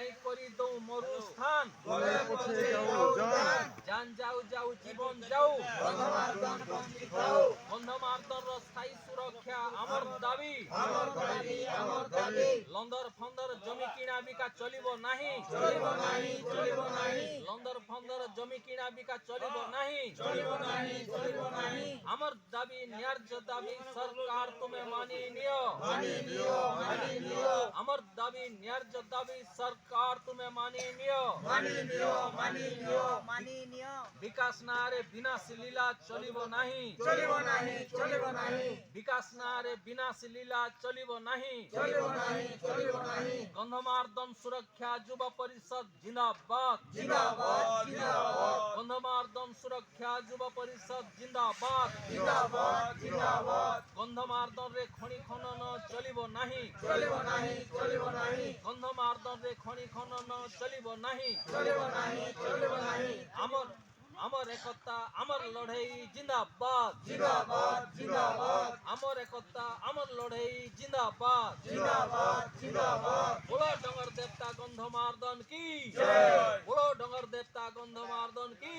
নাই করি দৌ মরু স্থান গলে পথে যাও জান জান যাও যাও জীবন যাও গণমার্দন বঞ্চিত হও গন্ধমার্দনর স্থায়ী সুরক্ষা আমার দাবি আমার দাবি লন্দর ফন্দর জমি কিনা বিকা চলিব নাহি চলিব নাই লন্দর ফন্দর জমি কিনা বিকা চলিব নাহি চলিব নাই আমার দাবি ন্যায্য দাবি সরকার তুমি মানি নিও মানি নিও আমার দাবি ন্যায্য দাবি সরকার তুমি মানি নিও মানি নিও বিকাশ না রে বিনাশ লীলা চলিব নাহি চলিব নাই বিকাশ না রে বিনাশ লীলা চলিব নাহি চলিব নাই গন্ধমার্দন সুরক্ষা যুব পরিষদ জিন্দাবাদ জিন্দাবাদ গন্ধমার্দন সুরক্ষা যুব পরিষদ জিন্দাবাদ গন্ধমার্দন রে খনি খনন চলিব নাহি চলিব নাই গন্ধমার্দন রে খনি খনন চলিব নাহি আমার আমার একতা আমার লড়াই জিন্দাবাদ আমার একতা আমার লড়াই জিন্দাবাদ বলো ডঙ্গর দেবতা গন্ধমার্দন কি বলো ডঙ্গর দেবতা গন্ধমার্দন কি